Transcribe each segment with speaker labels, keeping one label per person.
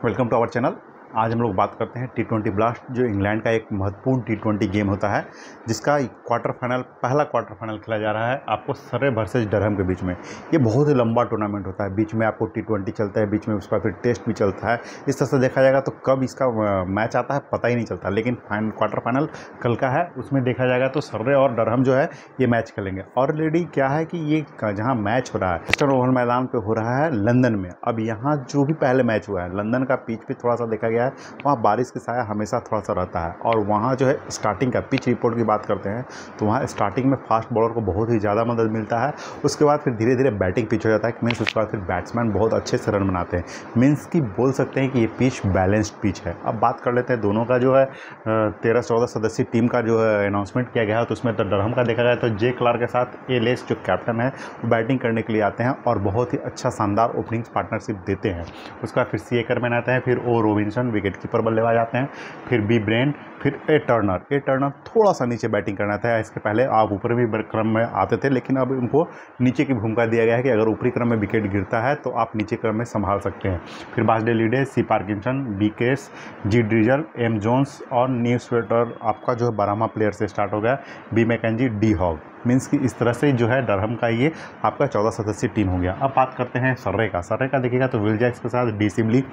Speaker 1: Welcome to our channel. आज हम लोग बात करते हैं T20 ब्लास्ट, जो इंग्लैंड का एक महत्वपूर्ण T20 गेम होता है, जिसका पहला क्वार्टर फाइनल खेला जा रहा है आपको सरे वर्सेस डरहम के बीच में। ये बहुत ही लंबा टूर्नामेंट होता है, बीच में आपको T20 चलता है, बीच में उसका फिर टेस्ट भी चलता है। इस तरह से देखा जाएगा तो कब इसका मैच आता है पता ही नहीं चलता, लेकिन क्वार्टर फाइनल कल का है, उसमें देखा जाएगा तो सरे और डरहम जो है ये मैच खेलेंगे। ऑलरेडी क्या है कि ये जहाँ मैच हो रहा है वेस्टर्न ओवल मैदान पर हो रहा है लंदन में। अब यहाँ जो भी पहले मैच हुआ है लंदन का पिच भी थोड़ा सा देखा गया है, वहाँ बारिश के साया हमेशा थोड़ा सा रहता है। और वहाँ जो है स्टार्टिंग का पिच रिपोर्ट की बात करते हैं तो वहाँ स्टार्टिंग में फास्ट बॉलर को बहुत ही ज़्यादा मदद मिलता है। उसके बाद फिर धीरे धीरे बैटिंग पिच हो जाता है, मीन्स उसके बाद फिर बैट्समैन बहुत अच्छे से रन बनाते हैं। मीन्स की बोल सकते हैं कि ये पिच बैलेंस्ड पिच है। अब बात कर लेते हैं दोनों का जो है 13-14 सदस्यीय टीम का जो है अनाउंसमेंट किया गया है, तो उसमें तो डरहम का देखा जाए तो जे क्लार्क के साथ ए लेस जो कैप्टन है वो बैटिंग करने के लिए आते हैं और बहुत ही अच्छा शानदार ओपनिंग पार्टनरशिप देते हैं। उसका फिर सी करमैन आता है, फिर ओ रॉबिन्सन विकेट कीपर बल्लेबाज आते हैं, फिर बी ब्रेन, फिर ए टर्नर थोड़ा सा नीचे बैटिंग करना था। इसके पहले आप ऊपर भी क्रम में आते थे, लेकिन अब उनको नीचे की भूमिका दिया गया है कि अगर ऊपरी क्रम में विकेट गिरता है तो आप नीचे क्रम में संभाल सकते हैं। फिर Bas de Leede, C Parkinson, B Carse, G ड्रिजल, एम जोन्स और न्यू स्वेटर आपका जो है 12वां प्लेयर से स्टार्ट हो गया, B McKenzie, D Hogg. Means कि इस तरह से जो है डरहम का ये आपका 14 सदस्यीय टीम हो गया। अब बात करते हैं सर्रे का देखिएगा तो विल जैक्स के साथ डी सिबली,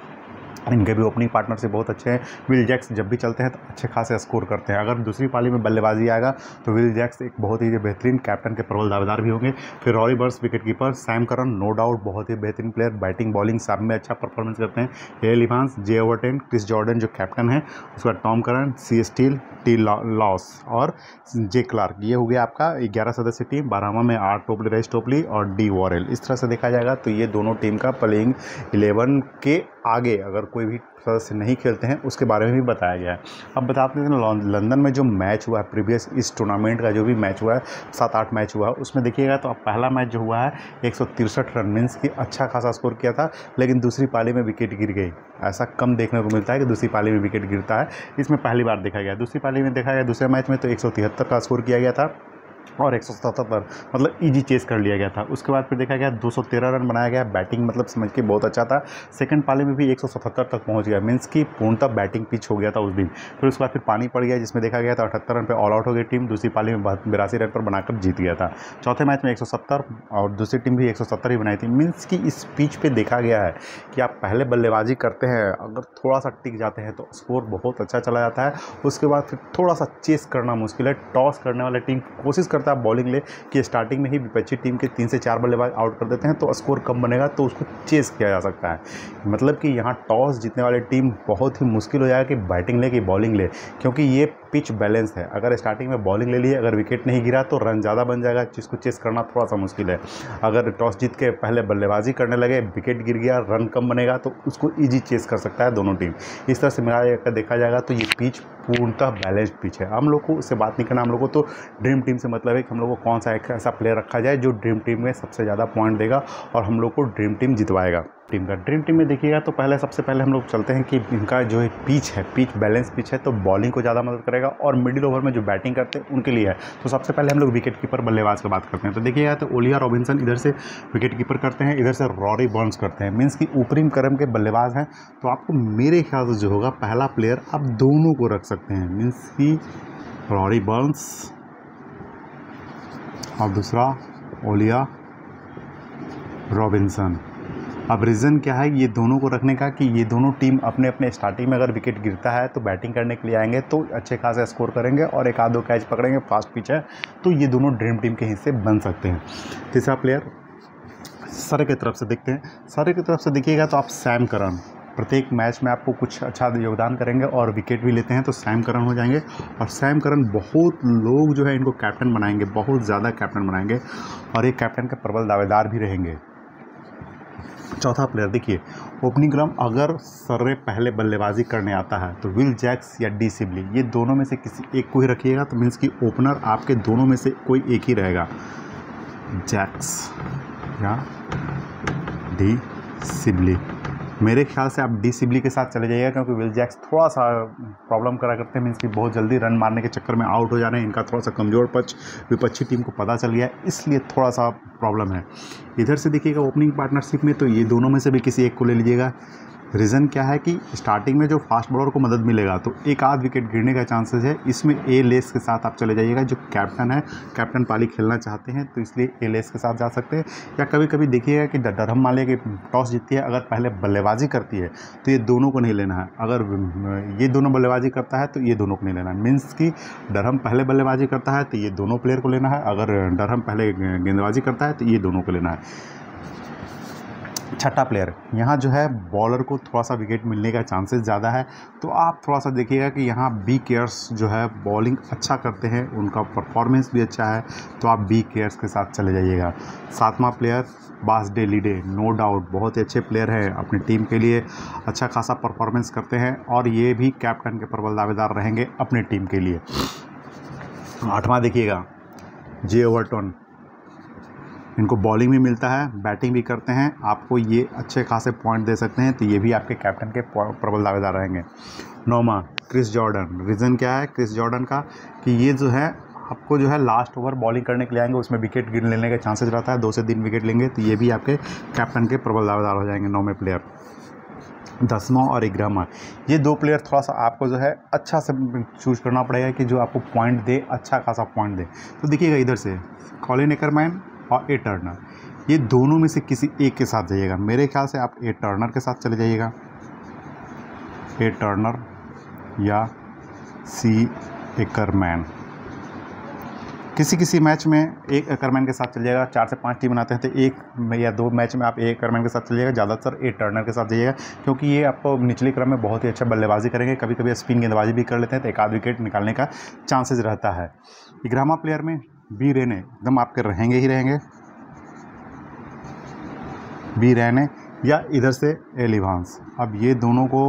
Speaker 1: इनके भी ओपनिंग पार्टनरशिप बहुत अच्छे हैं। विल जैक्स जब भी चलते हैं तो अच्छे खासे स्कोर करते हैं। अगर दूसरी पाली में बल्लेबाजी आएगा तो विल जैक्स एक बहुत ही बेहतरीन कैप्टन के प्रबल दावेदार भी होंगे। फिर Rory Burns wicket keeper, Sam Curran no doubt बहुत ही बेहतरीन प्लेयर, बैटिंग बॉलिंग सब में अच्छा परफॉर्मेंस करते हैं। एल इवांस, जे ओवरटन, क्रिस जॉर्डन जो कैप्टन है, उसका टॉम करन, सी स्टील, टी लॉस और जे क्लार्क। ये हो गया आपका 11 सदस्यीय टीम। 12वां में आर टोपली, रेस टोपली और डी वॉरेल। इस तरह से देखा जाएगा तो ये दोनों टीम का प्लेइंग 11 के आगे अगर कोई भी सदस्य नहीं खेलते हैं उसके बारे में भी बताया गया है। अब बताते हैं लंदन में जो मैच हुआ है प्रीवियस इस टूर्नामेंट का जो भी मैच हुआ है 7-8 मैच हुआ है, उसमें देखिएगा तो अब पहला मैच जो हुआ है 163 रन, मीन्स की अच्छा खासा स्कोर किया था, लेकिन दूसरी पाली में विकेट गिर गई। ऐसा कम देखने को मिलता है कि दूसरी पाली में विकेट गिरता है, इसमें पहली बार देखा गया। दूसरी पाली में देखा गया दूसरे मैच में तो 173 का स्कोर किया गया था और 177 मतलब इजी चेस कर लिया गया था। उसके बाद फिर देखा गया 213 रन बनाया गया। बैटिंग मतलब समझ के बहुत अच्छा था। सेकंड पाली में भी 177 तक पहुंच गया, मीन्स की पूर्णतः बैटिंग पिच हो गया था उस दिन। फिर उसके बाद फिर पानी पड़ गया, जिसमें देखा गया था 78 रन पे ऑल आउट हो गई टीम। दूसरी पाली में 82 रन पर बनाकर जीत गया था। चौथे मैच में 170 और दूसरी टीम भी 170 ही बनाई थी। मीन्स की इस पिच पर देखा गया है कि आप पहले बल्लेबाजी करते हैं, अगर थोड़ा सा टिक जाते हैं तो स्कोर बहुत अच्छा चला जाता है। उसके बाद फिर थोड़ा सा चेस करना मुश्किल है। टॉस करने वाले टीम कोशिश करता है बॉलिंग ले कि स्टार्टिंग में ही विपक्षी टीम के 3 से 4 बल्लेबाज आउट कर देते हैं तो स्कोर कम बनेगा, तो उसको चेस किया जा सकता है। मतलब कि यहाँ टॉस जीतने वाली टीम बहुत ही मुश्किल हो जाएगा कि बैटिंग ले कि बॉलिंग ले, क्योंकि ये पिच बैलेंस है। अगर स्टार्टिंग में बॉलिंग ले लिए, अगर विकेट नहीं गिरा तो रन ज़्यादा बन जाएगा, जिसको चेस करना थोड़ा सा मुश्किल है। अगर टॉस जीत के पहले बल्लेबाजी करने लगे, विकेट गिर गया, रन कम बनेगा, तो उसको ईजी चेस कर सकता है दोनों टीम। इस तरह से मिला देखा जाएगा तो ये पिच पूर्णतः बैलेंस्ड पिच है। हम लोग को उससे बात नहीं करना, हम लोग को तो ड्रीम टीम से मतलब है कि हम लोग को कौन सा एक ऐसा प्लेयर रखा जाए जो ड्रीम टीम में सबसे ज़्यादा पॉइंट देगा और हम लोग को ड्रीम टीम जितवाएगा। ड्रीम टीम में देखिएगा तो सबसे पहले हम लोग चलते हैं कि इनका जो है पिच है, पिच बैलेंस पिच है, तो बॉलिंग को ज़्यादा मदद करेगा और मिडिल ओवर में जो बैटिंग करते हैं उनके लिए है। तो सबसे पहले हम लोग विकेट कीपर बल्लेबाज की बात करते हैं। तो देखिएगा तो ओलिया रॉबिन्सन इधर से विकेट कीपर करते हैं, इधर से रॉरी बर्न्स करते हैं। मीन्स की ऊपरी क्रम के बल्लेबाज हैं, तो आपको मेरे ख्याल से जो होगा पहला प्लेयर आप दोनों को रख सकते हैं, मीन्स की रॉरी बर्न्स और दूसरा ओलिया रॉबिन्सन। अब रीज़न क्या है ये दोनों को रखने का कि ये दोनों टीम अपने अपने स्टार्टिंग में अगर विकेट गिरता है तो बैटिंग करने के लिए आएंगे तो अच्छे खासे स्कोर करेंगे और एक आध दो कैच पकड़ेंगे, फास्ट पिच है, तो ये दोनों ड्रीम टीम के हिस्से बन सकते हैं। तीसरा प्लेयर सरे की तरफ से देखते हैं। सरे की तरफ से देखिएगा तो आप सैम करन, प्रत्येक मैच में आपको कुछ अच्छा योगदान करेंगे और विकेट भी लेते हैं तो सैम करन हो जाएंगे। और सैम करन बहुत लोग जो है इनको कैप्टन बनाएंगे, बहुत ज़्यादा कैप्टन बनाएंगे और ये कैप्टन के प्रबल दावेदार भी रहेंगे। चौथा प्लेयर देखिए ओपनिंग क्रम, अगर सर्रे पहले बल्लेबाजी करने आता है तो विल जैक्स या डी सिबली, ये दोनों में से किसी एक को ही रखिएगा, तो मीन्स कि ओपनर आपके दोनों में से कोई एक ही रहेगा, जैक्स या डी सिबली। मेरे ख्याल से आप डी सिबली के साथ चले जाइएगा, क्योंकि विल जैक्स थोड़ा सा प्रॉब्लम करा करते हैं, मीन्स कि बहुत जल्दी रन मारने के चक्कर में आउट हो जा रहे हैं। इनका थोड़ा सा कमज़ोर पक्ष विपक्षी टीम को पता चल गया, इसलिए थोड़ा सा प्रॉब्लम है। इधर से देखिएगा ओपनिंग पार्टनरशिप में तो ये दोनों में से भी किसी एक को ले लीजिएगा, रीज़न क्या है कि स्टार्टिंग में जो फास्ट बॉलर को मदद मिलेगा तो एक आध विकेट गिरने का चांसेस है। इसमें ए लेस के साथ आप चले जाइएगा। जो कैप्टन है, कैप्टन पाली खेलना चाहते हैं तो इसलिए ए लेस के साथ जा सकते हैं। या कभी कभी देखिएगा कि डरहम मान लिया कि टॉस जीतती है, अगर पहले बल्लेबाजी करती है तो ये दोनों को नहीं लेना है। अगर ये दोनों बल्लेबाजी करता है तो ये दोनों को नहीं लेना है। मीन्स कि डरहम पहले बल्लेबाजी करता है तो ये दोनों प्लेयर को लेना है, अगर डरहम पहले गेंदबाजी करता है तो ये दोनों को लेना है। छठा प्लेयर, यहाँ जो है बॉलर को थोड़ा सा विकेट मिलने का चांसेस ज़्यादा है, तो आप थोड़ा सा देखिएगा कि यहाँ बी केयर्स जो है बॉलिंग अच्छा करते हैं, उनका परफॉर्मेंस भी अच्छा है, तो आप बी केयर्स के साथ चले जाइएगा। सातवां प्लेयर बास डे लीडे, नो डाउट बहुत ही अच्छे प्लेयर हैं, अपनी टीम के लिए अच्छा खासा परफॉर्मेंस करते हैं और ये भी कैप्टन के प्रबल दावेदार रहेंगे अपनी टीम के लिए। आठवां देखिएगा जे ओवरटन, इनको बॉलिंग भी मिलता है, बैटिंग भी करते हैं, आपको ये अच्छे खासे पॉइंट दे सकते हैं, तो ये भी आपके कैप्टन के प्रबल दावेदार रहेंगे। नौवां क्रिस जॉर्डन, रीज़न क्या है क्रिस जॉर्डन का कि ये जो है आपको जो है लास्ट ओवर बॉलिंग करने के लिए आएंगे, उसमें विकेट गिर लेने का चांसेस रहता है, 2 से 3 विकेट लेंगे, तो ये भी आपके कैप्टन के प्रबल दावेदार हो जाएंगे 9वें प्लेयर। 10वां और 11वां, ये 2 प्लेयर थोड़ा सा आपको जो है अच्छा से चूज करना पड़ेगा कि जो आपको पॉइंट दे, अच्छा खासा पॉइंट दे। तो देखिएगा इधर से कॉलिन एकरमैन और ए टर्नर, ये दोनों में से किसी एक के साथ जाइएगा। मेरे ख्याल से आप ए टर्नर के साथ चले जाइएगा, ए टर्नर या सी एकरमैन। किसी मैच में एक एकरमैन के साथ चल जाएगा। 4 से 5 टीम बनाते हैं तो 1 में या 2 मैच में आप एक एकरमैन के साथ चल जाइएगा, ज़्यादातर ए टर्नर के साथ जाइएगा, क्योंकि ये आपको निचले क्रम में बहुत ही अच्छा बल्लेबाजी करेंगे, कभी कभी स्पिन गेंदबाजी भी कर लेते हैं, तो एक आध विकेट निकालने का चांसेस रहता है। 11वां प्लेयर में बी रेने एकदम आपके रहेंगे ही रहेंगे, बी रेने या इधर से एल इवांस। अब ये दोनों को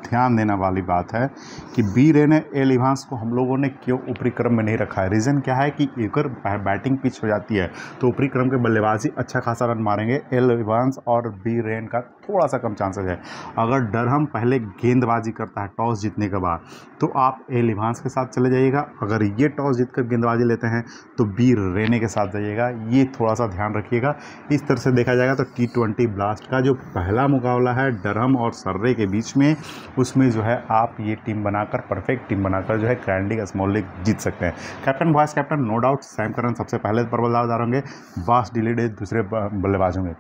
Speaker 1: ध्यान देने वाली बात है कि बी रेने एल इवांस को हम लोगों ने क्यों ऊपरी क्रम में नहीं रखा है। रीज़न क्या है कि अगर बैटिंग पिच हो जाती है तो ऊपरी क्रम के बल्लेबाजी अच्छा खासा रन मारेंगे, एल इवांस और बी रेन का थोड़ा सा कम चांसेस है। अगर डरहम पहले गेंदबाजी करता है टॉस जीतने के बाद तो आप एल इवांस के साथ चले जाइएगा, अगर ये टॉस जीतकर गेंदबाजी लेते हैं तो बी रेने के साथ जाइएगा, ये थोड़ा सा ध्यान रखिएगा। इस तरह से देखा जाएगा तो T20 ब्लास्ट का जो पहला मुकाबला है डरहम और सर्रे के बीच में, उसमें जो है आप ये टीम बनाकर, परफेक्ट टीम बनाकर जो है ग्रैंड लीग, स्मॉल लीग जीत सकते हैं। Captain vice captain no doubt Sam Curran सबसे पहले प्रबल दावेदार होंगे, बास डिलीडे दूसरे बल्लेबाज होंगे,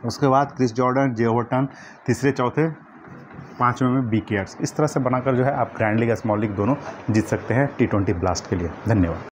Speaker 1: उसके बाद क्रिस जॉर्डन, जे ओवरटन तीसरे, चौथे, 5वें में बी केयर्स। इस तरह से बनाकर जो है आप ग्रैंड लीग, स्मॉल लीग दोनों जीत सकते हैं T20 ब्लास्ट के लिए। धन्यवाद।